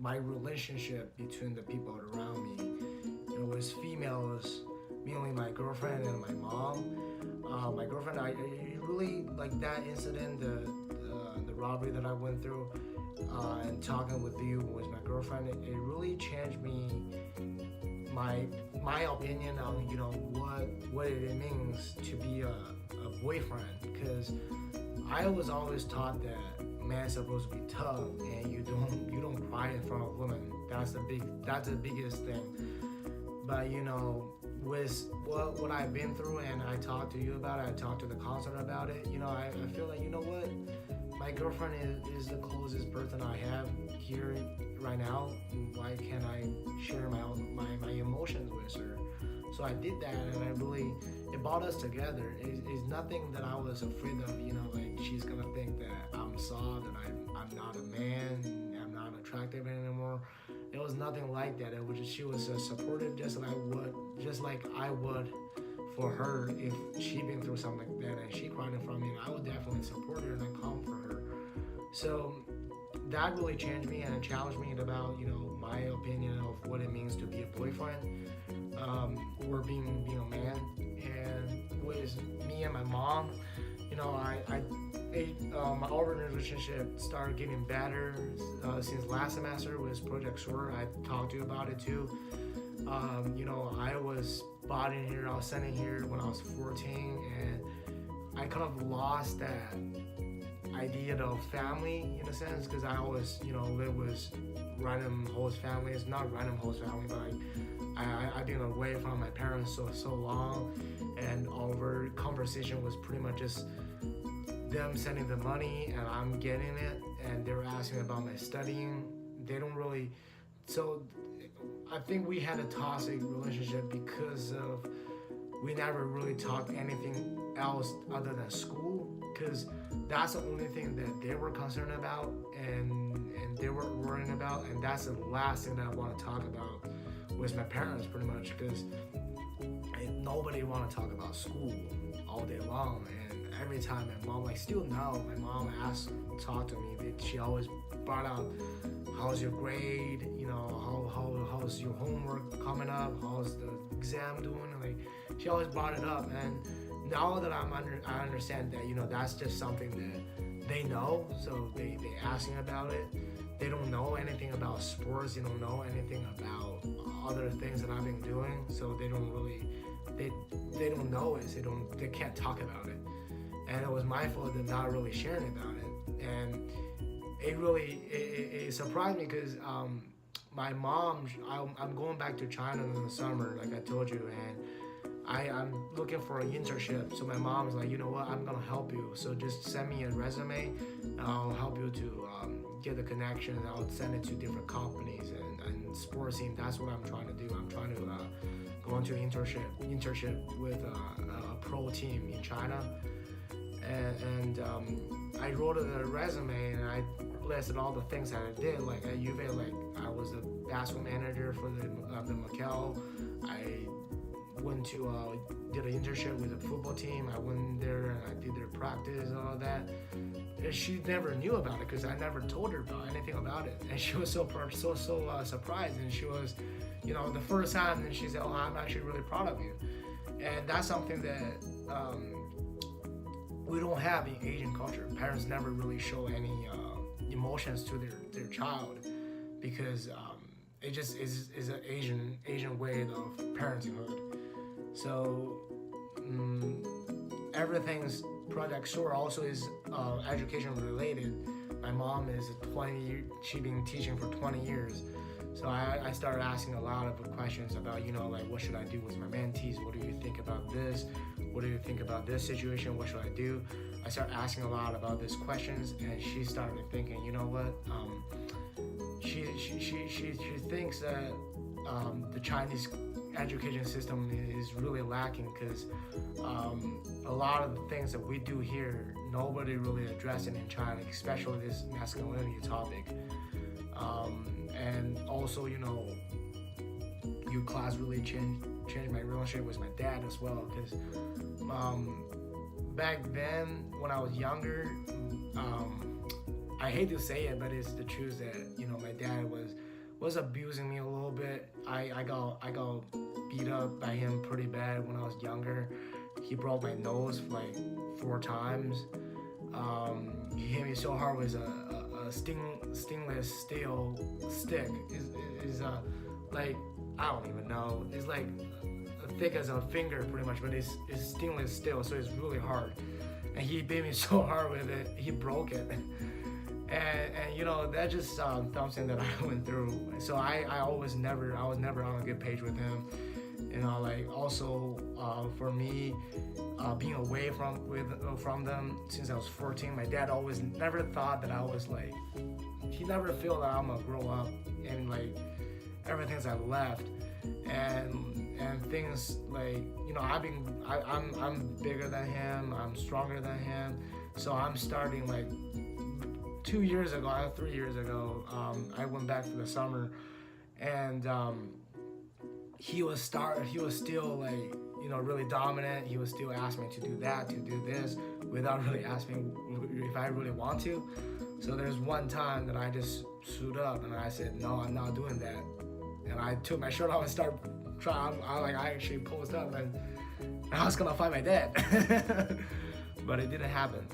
my relationship between the people around me. It was females, mainly my girlfriend and my mom. My girlfriend, I really like that incident, the robbery that I went through, and talking with you with my girlfriend. It really changed my my opinion on what it means to be a boyfriend, because I was always taught that man's supposed to be tough and you don't cry in front of women. That's the biggest thing. But with what I've been through, and I talked to you about it, I talked to the counselor about it. I feel like, what, my girlfriend is the closest person I have here right now. Why can't I share my emotions with her? So I did that, and it brought us together. It's nothing that I was afraid of, like she's gonna think that I'm soft and I'm not a man, I'm not attractive anymore. It was nothing like that. It was just, she was supportive, just like I would for her if she'd been through something like that and she cried in front of me. I would definitely support her and come for her. So that really changed me, and it challenged me about my opinion of what it means to be a boyfriend, or being a man. And with me and my mom, our relationship started getting better since last semester with Project Soar. I talked to you about it too. I was brought in here, I was sent in here when I was 14, and I kind of lost that idea of family in a sense, because I always, live with random host families, not random host family, but I've been away from my parents so long, and our conversation was pretty much just them sending the money and I'm getting it, and they were asking about my studying. They don't really, so I think we had a toxic relationship because of we never really talked anything else other than school, because that's the only thing that they were concerned about and they were worrying about, and that's the last thing that I want to talk about with my parents pretty much, because nobody want to talk about school all day long. And every time my mom, still now, my mom talk to me, she always brought out, how's your grade, how's your homework coming up, how's the exam doing, she always brought it up. And now that I understand that that's just something that they know, so they asking about it. They don't know anything about sports, they don't know anything about other things that I've been doing, so they don't really, they don't know it, they can't talk about it. And it was my fault of not really sharing about it. And it really it surprised me, because my mom, I'm going back to China in the summer, like I told you, and I'm looking for an internship. So my mom is like, you know what, I'm gonna help you. So just send me a resume, and I'll help you to get the connection, and I'll send it to different companies and sports team. That's what I'm trying to do. I'm trying to go into internship with a pro team in China. And I wrote a resume, and I listed all the things that I did. Like at UVA, I was the basketball manager for the Macau. I went to did an internship with the football team. I went there and I did their practice and all that. And she never knew about it because I never told her about anything about it. And she was so surprised. And she was, the first time, and she said, "Oh, I'm actually really proud of you." And that's something that we don't have in Asian culture. Parents never really show any emotions to their child, because it just is an Asian way of parenthood. So everything's Project Soar also is education related. My mom is 20. She's been teaching for 20 years. So I started asking a lot of questions about, what should I do with my mentees? What do you think about this? What do you think about this situation? What should I do? I started asking a lot about these questions, and she started thinking, you know what? She thinks that the Chinese education system is really lacking, because a lot of the things that we do here, nobody really addressing in China, especially this masculinity topic. And also, your class really changed my relationship with my dad as well, because back then when I was younger, I hate to say it, but it's the truth that my dad was was abusing me a little bit. I got beat up by him pretty bad when I was younger. He broke my nose like 4 times. He hit me so hard with a stainless steel stick. Is like, I don't even know. It's like thick as a finger pretty much, but it's stainless steel, so it's really hard. And he beat me so hard with it, he broke it. And you know, that just something that I went through. So I was never on a good page with him. You know, like also for me, being away from them since I was 14, my dad always never thought that I was like, he never felt that I'm gonna grow up and like everything's I left, and things like, you know, I'm bigger than him, I'm stronger than him, so I'm starting like 3 years ago, I went back for the summer, and he was still like, you know, really dominant. He was still asking me to do that, to do this, without really asking me if I really want to. So there's one time that I just stood up and I said, no, I'm not doing that. And I took my shirt off and started trying. I actually posed up and I was gonna fight my dad. But it didn't happen,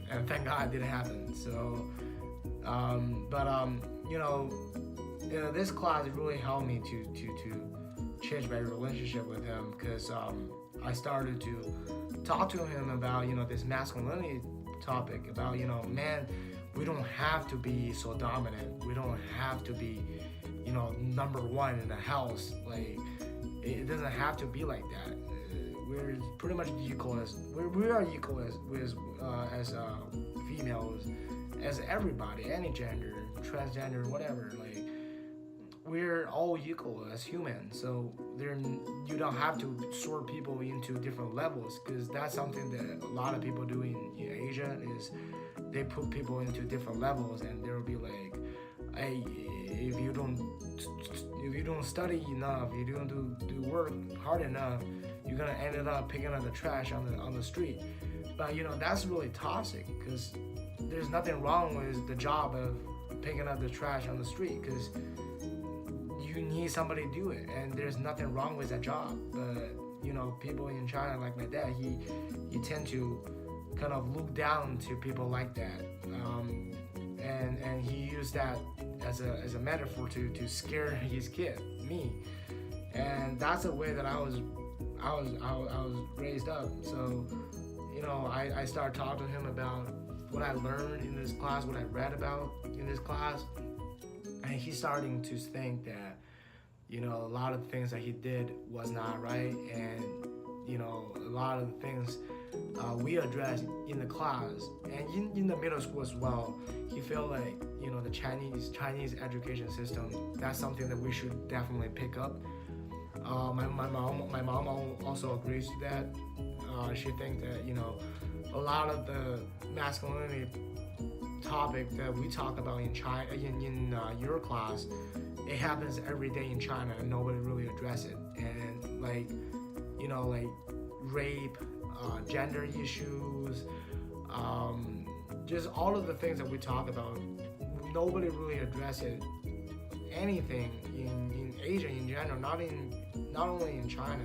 and thank God it didn't happen. So, you know, this class really helped me to change my relationship with him, because I started to talk to him about, you know, this masculinity topic, about, you know, man, we don't have to be so dominant. We don't have to be, you know, number one in the house. Like, it doesn't have to be like that. We're pretty much equal as we are equal as females, as everybody, any gender, transgender, whatever. Like, we're all equal as humans. So you don't have to sort people into different levels, because that's something that a lot of people do in Asia, is they put people into different levels, and they'll be like, hey, if you don't study enough, if you don't do work hard enough, you're gonna end up picking up the trash on the street. But you know, that's really toxic, because there's nothing wrong with the job of picking up the trash on the street, because you need somebody to do it, and there's nothing wrong with that job. But you know, people in China, like my dad, he tend to kind of look down to people like that, and he used that as a metaphor to scare his kid, me. And that's the way that I was raised up. So, you know, I started talking to him about what I learned in this class, what I read about in this class, and he's starting to think that, you know, a lot of the things that he did was not right, and you know, a lot of the things we addressed in the class and in the middle school as well. He felt like, you know, the Chinese education system, that's something that we should definitely pick up. My mom also agrees to that. She thinks that, you know, a lot of the masculinity topic that we talk about in China, in your class, it happens every day in China, and nobody really addresses it. And like, you know, like rape, gender issues, just all of the things that we talk about, nobody really addresses anything in Asia in general, not only in China.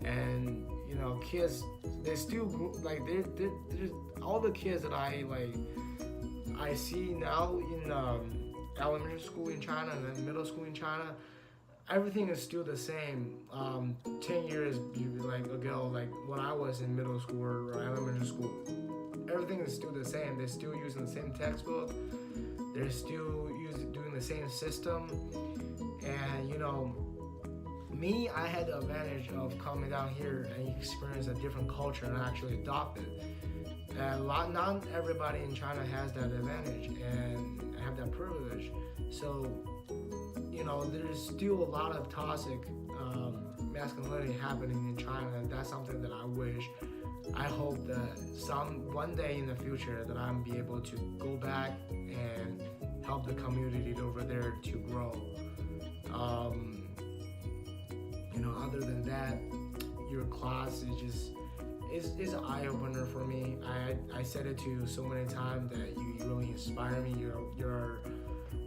And you know, kids, they still like they're all the kids that I see now in elementary school in China and then middle school in China, everything is still the same. 10 years ago, like when I was in middle school or elementary school, everything is still the same. They're still using the same textbook. They're still doing the same system. And you know, me, I had the advantage of coming down here and experience a different culture and actually adopt it. And not everybody in China has that advantage and have that privilege. So, you know, there's still a lot of toxic masculinity happening in China, and that's something that I hope that one day in the future that I'm be able to go back and help the community over there to grow. You know, other than that, your class is an eye-opener for me. I said it to you so many times that you really inspire me.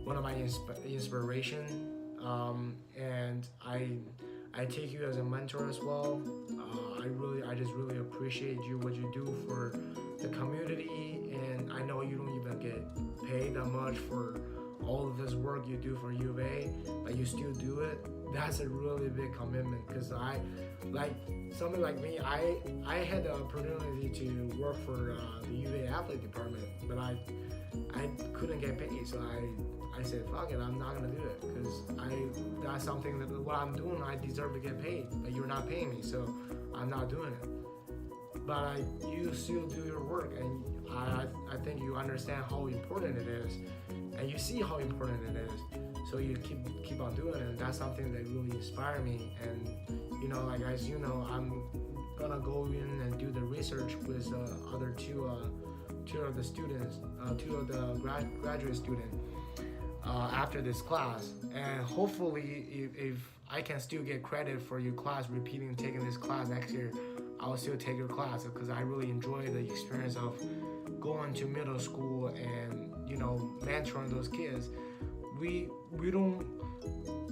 one of my inspiration, and I take you as a mentor as well. I just really appreciate you, what you do for the community, and I know you don't even get paid that much for all of this work you do for U of A, but you still do it. That's a really big commitment, because I, like somebody like me, I had the opportunity to work for the U of A athlete department, but I couldn't get paid, so I said, fuck it, I'm not gonna do it, because that's something that what I'm doing, I deserve to get paid, but you're not paying me, so I'm not doing it. But you still do your work, and I think you understand how important it is, and you see how important it is, so you keep on doing it, and that's something that really inspired me. And you know, like, as you know, I'm gonna go in and do the research with other two of the students, two of the graduate students after this class, and hopefully if I can still get credit for your class, taking this class next year, I'll still take your class, because I really enjoy the experience of going to middle school and, you know, mentoring those kids. We don't,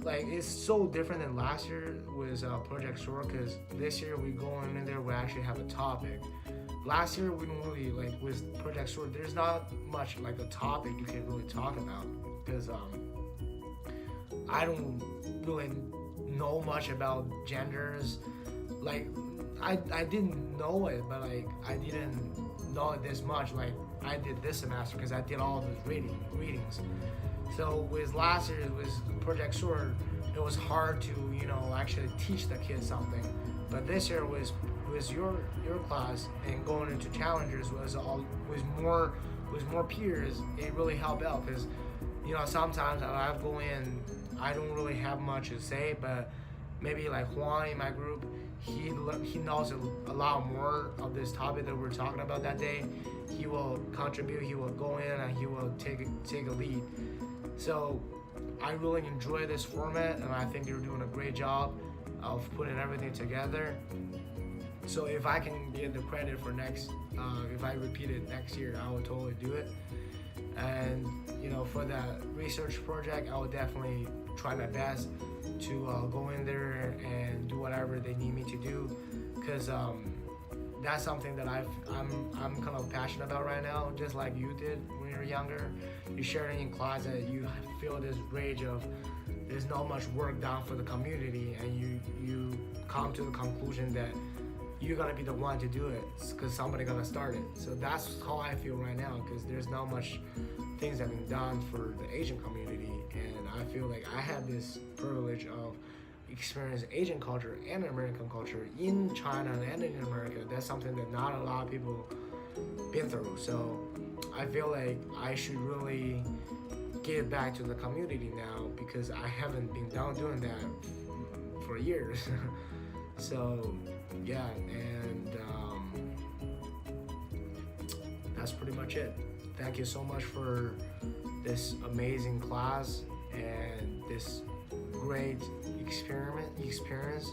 like, it's so different than last year with Project SOAR, because this year we go in there, we actually have a topic. Last year we don't really, like, with Project SOAR, there's not much like a topic you can really talk about, because I don't really know much about genders. Like, I didn't know it, but like, I didn't know it this much like I did this semester, because I did all of those readings. So with last year, with Project SOAR, it was hard to, you know, actually teach the kids something. But this year was your class, and going into challengers with more peers, it really helped out, because, you know, sometimes I go in, I don't really have much to say, but maybe like Juan in my group, he knows a lot more of this topic that we're talking about that day. He will contribute, he will go in, and he will take a lead. So I really enjoy this format, and I think you're doing a great job of putting everything together. So if I can get the credit for next, if I repeat it next year, I will totally do it. And, you know, for that research project, I will definitely try my best to go in there and do whatever they need me to do, because that's something that I'm kind of passionate about right now, just like you did when you were younger. You sharing in class that you feel this rage of there's not much work done for the community, and you come to the conclusion that you're gonna be the one to do it, because somebody gonna start it. So that's how I feel right now, because there's not much things that have been done for the Asian community, and I feel like I have this privilege of experiencing Asian culture and American culture in China and in America. That's something that not a lot of people been through. So I feel like I should really give back to the community now, because I haven't been doing that for years. So yeah, and that's pretty much it. Thank you so much for this amazing class and this great experience.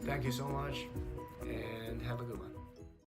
Thank you so much, and have a good one.